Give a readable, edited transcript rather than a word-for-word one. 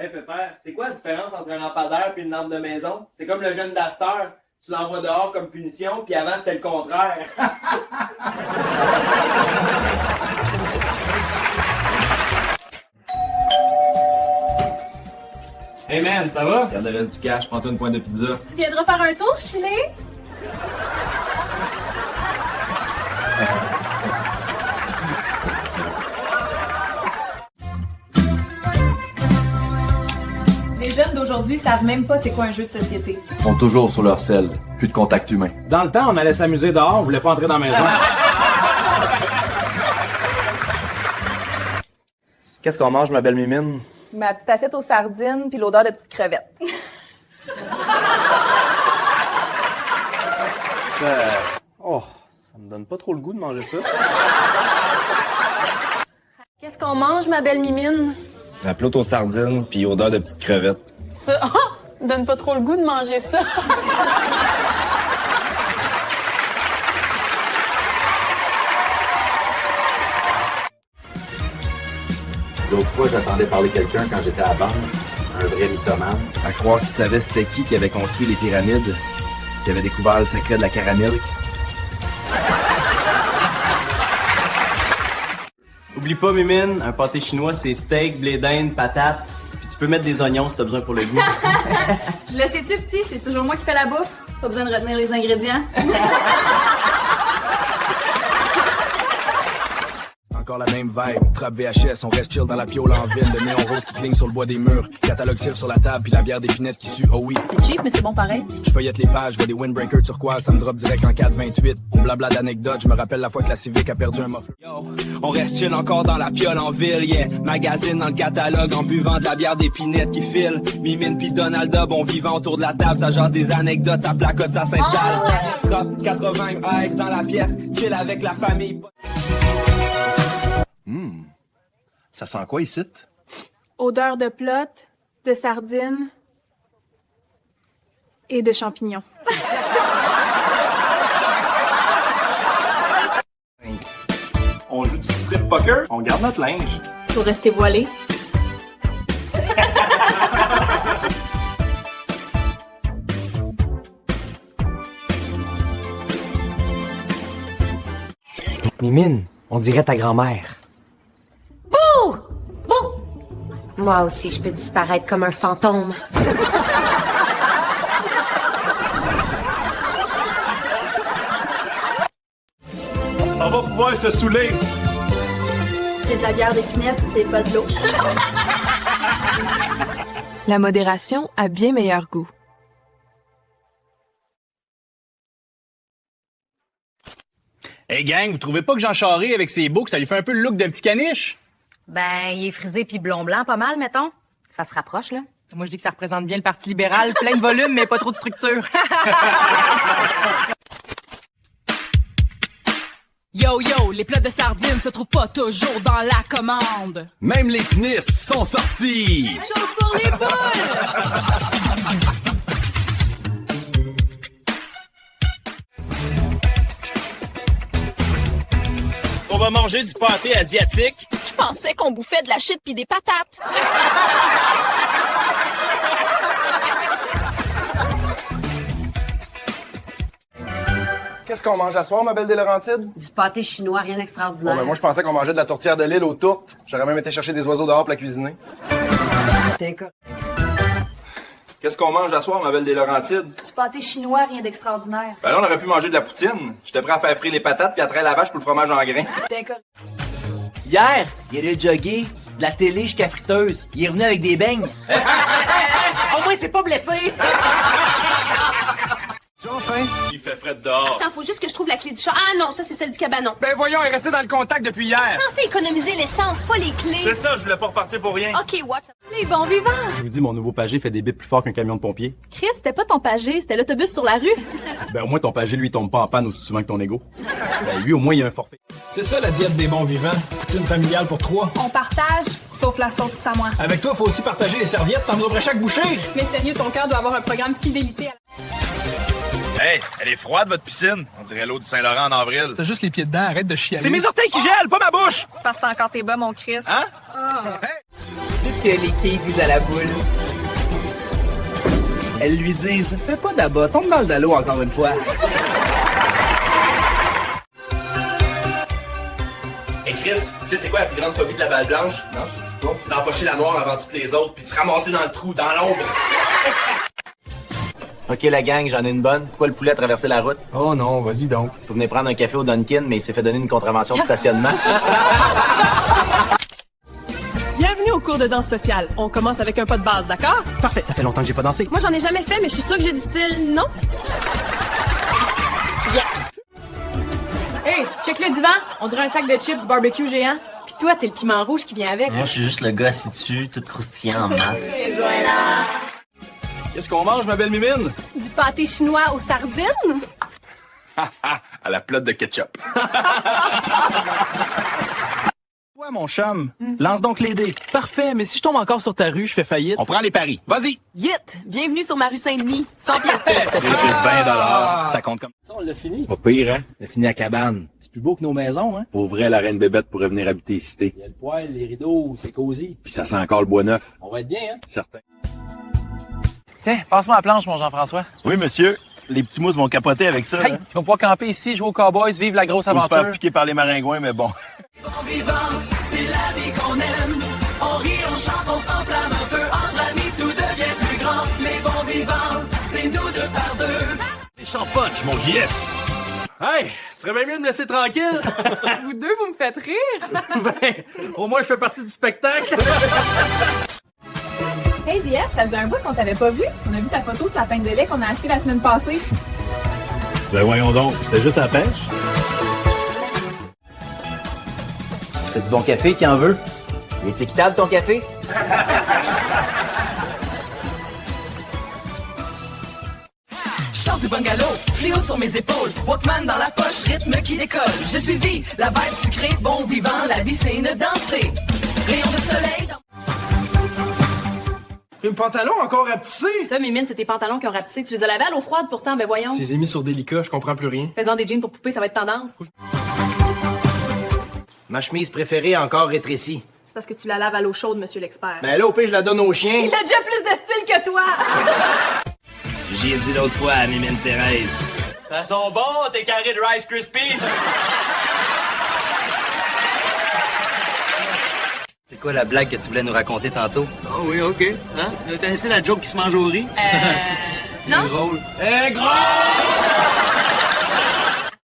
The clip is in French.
Hey pépère, c'est quoi la différence entre un lampadaire et une lampe de maison? C'est comme le jeune d'Astor, tu l'envoies dehors comme punition, puis avant c'était le contraire. Hey man, ça va? Regarde le reste du cash, prends-toi une pointe de pizza. Tu viendras faire un tour, Chilé? Les jeunes d'aujourd'hui savent même pas c'est quoi un jeu de société. Ils sont toujours sur leur selle, plus de contact humain. Dans le temps, on allait s'amuser dehors, on voulait pas entrer dans la maison. Qu'est-ce qu'on mange, ma belle mimine? Ma petite assiette aux sardines puis l'odeur de petites crevettes. Ça me donne pas trop le goût de manger ça. Qu'est-ce qu'on mange, ma belle mimine? La plotte aux sardines, puis odeur de petites crevettes. Ça, donne pas trop le goût de manger ça. L'autre fois, j'attendais parler quelqu'un quand j'étais à la banque, un vrai mythomane. À croire qu'il savait c'était qui avait construit les pyramides, qui avait découvert le secret de la caramel. Oublie pas, mimine, un pâté chinois, c'est steak, blé d'Inde, patates. Puis tu peux mettre des oignons si t'as besoin pour le goût. Je le sais-tu, petit? C'est toujours moi qui fais la bouffe. Pas besoin de retenir les ingrédients. Encore la même vibe, trap VHS, on reste chill dans la piole en ville, le néon rose qui cligne sur le bois des murs, catalogue cire sur la table, puis la bière d'épinette qui sue, oh oui. C'est cheap, mais c'est bon pareil. Je feuillette les pages, je vois des windbreakers turquoise, ça me drop direct en 4,28. On blabla d'anecdotes, je me rappelle la fois que la Civic a perdu un muffler. Yo, on reste chill encore dans la piole en ville, yeah. Magazine dans le catalogue, en buvant de la bière d'épinette qui file. Mimine pis Donald bon vivant autour de la table, ça jase des anecdotes, ça placote, ça s'installe. Drop 80 AX dans la pièce, chill avec la famille. Ça sent quoi ici? Odeur de plotte, de sardines et de champignons. On joue du strip poker, on garde notre linge. Faut rester voilé. Mimine, on dirait ta grand-mère. Bouh! Bouh! Moi aussi, je peux disparaître comme un fantôme. On va pouvoir se saouler. C'est de la bière d'épinette, c'est pas de l'eau. La modération a bien meilleur goût. Hey gang, vous trouvez pas que Jean Charest avec ses boucles, ça lui fait un peu le look d'un petit caniche? Ben, il est frisé puis blond-blanc pas mal, mettons. Ça se rapproche, là. Moi, je dis que ça représente bien le Parti libéral. Plein de volume, mais pas trop de structure. Yo, yo, les plats de sardines se trouvent pas toujours dans la commande. Même les kniss sont sortis! Chose pour les boules! On va manger du pâté asiatique. Je pensais qu'on bouffait de la shit pis des patates. Qu'est-ce qu'on mange à soir, ma belle des Laurentides? Du pâté chinois, rien d'extraordinaire. Bon, ben moi, je pensais qu'on mangeait de la tourtière de l'île aux tourtes. J'aurais même été chercher des oiseaux dehors pour la cuisiner. Qu'est-ce qu'on mange à soir, ma belle des Laurentides? Du pâté chinois, rien d'extraordinaire. Ben là, on aurait pu manger de la poutine. J'étais prêt à faire frire les patates puis à traire la vache pour le fromage en grains. Hier, il allait jogger, de la télé jusqu'à friteuse. Il est revenu avec des beignes. Au moins, c'est pas blessé. Enfin! Il fait frais dehors. Attends, faut juste que je trouve la clé du chat. Ah non, ça c'est celle du cabanon. Ben voyons, elle est restée dans le contact depuis hier. Censé économiser l'essence, pas les clés. C'est ça, je voulais pas repartir pour rien. Ok, what? Les bons vivants! Je vous dis, mon nouveau Pagé fait des bips plus fort qu'un camion de pompier. Chris, c'était pas ton pagé, c'était l'autobus sur la rue. Ben au moins ton Pagé, lui, tombe pas en panne aussi souvent que ton ego. Ben lui, au moins, il y a un forfait. C'est ça la diète des bons vivants. Poutine familiale pour 3. On partage, sauf la sauce samoa. Avec toi, faut aussi partager les serviettes, t'en besoin après chaque bouchée. Mais sérieux, ton cœur doit avoir un programme fidélité à la... Hey, elle est froide, votre piscine. On dirait l'eau du Saint-Laurent en avril. T'as juste les pieds dedans, arrête de chialer. C'est mes orteils qui gèlent, pas ma bouche! C'est parce que t'as encore tes bas, mon Chris. Hein? C'est ce que les quilles disent à la boule. Elles lui disent « Fais pas d'abat, tombe dans le dallo encore une fois. » Hey Chris, tu sais c'est quoi la plus grande phobie de la balle blanche? Non, je sais pas. C'est d'empocher la noire avant toutes les autres, puis de se ramasser dans le trou, dans l'ombre. Ok la gang, j'en ai une bonne. Pourquoi le poulet a traversé la route? Oh non, vas-y donc. Vous venez prendre un café au Dunkin', mais il s'est fait donner une contravention de stationnement. Bienvenue au cours de danse sociale. On commence avec un pas de base, d'accord? Parfait, ça fait longtemps que j'ai pas dansé. Moi, j'en ai jamais fait, mais je suis sûre que j'ai du style, non? Yes! Hey, check le divan. On dirait un sac de chips barbecue géant. Puis toi, t'es le piment rouge qui vient avec. Moi, je suis juste le gars assis dessus, tout croustillant en masse. Qu'est-ce qu'on mange, ma belle mimine? Du pâté chinois aux sardines? À la plotte de ketchup. Ouais, mon chum, lance donc les dés. Parfait, mais si je tombe encore sur ta rue, je fais faillite. On prend les paris. Vas-y! Yit! Bienvenue sur ma rue Saint-Denis. 100 pièces C'est juste 20 $. Ça compte comme Ça, on l'a fini. Pas pire, hein? On a fini à cabane. C'est plus beau que nos maisons, hein? Pour vrai, la reine bébête pourrait venir habiter ici. Il y a le poêle, les rideaux, c'est cosy. Puis ça sent encore le bois neuf. On va être bien, hein? Certain. Tiens, passe-moi la planche, mon Jean-François. Oui, monsieur. Les petits mousses vont capoter avec ça. Hey, ils vont pouvoir camper ici, jouer aux Cowboys, vivre la grosse Ou se aventure. faire piquer par les maringouins, mais bon. C'est la vie qu'on aime. On rit, on chante, on s'enflamme un peu. Entre amis, tout devient plus grand. Les bons vivants, c'est nous deux par deux. Méchant punch, mon JF. Hey, ce serait bien mieux de me laisser tranquille. Vous deux, vous me faites rire. Ben, au moins, je fais partie du spectacle. Hey JF, ça faisait un bout qu'on t'avait pas vu. On a vu ta photo sur la pinte de lait qu'on a acheté la semaine passée. Ben voyons donc, c'était juste à la pêche. T'as du bon café, qui en veut? Il est équitable, ton café? Chante du bungalow, fléau sur mes épaules, Walkman dans la poche, rythme qui décolle. Je suis vie, la vibe sucrée, bon vivant, la vie c'est une dansée. Rayon de soleil dans... Mes pantalons encore rapetissés. Toi, Mimine, c'est tes pantalons qui ont rapetissé. Tu les as lavés à l'eau froide pourtant, ben voyons. Je les ai mis sur Delica, je comprends plus rien. Faisant des jeans pour poupées, ça va être tendance. Ma chemise préférée a encore rétréci. C'est parce que tu la laves à l'eau chaude, monsieur l'expert. Ben là, au pire, je la donne au chien. Il a déjà plus de style que toi! J'y ai dit l'autre fois à Mimine Thérèse. Ça sont bons, tes carrés de Rice Krispies! C'est quoi la blague que tu voulais nous raconter tantôt? Ah oui, ok. Hein? T'as laissé la joke qui se mange au riz? Non? Drôle. Eh, gros!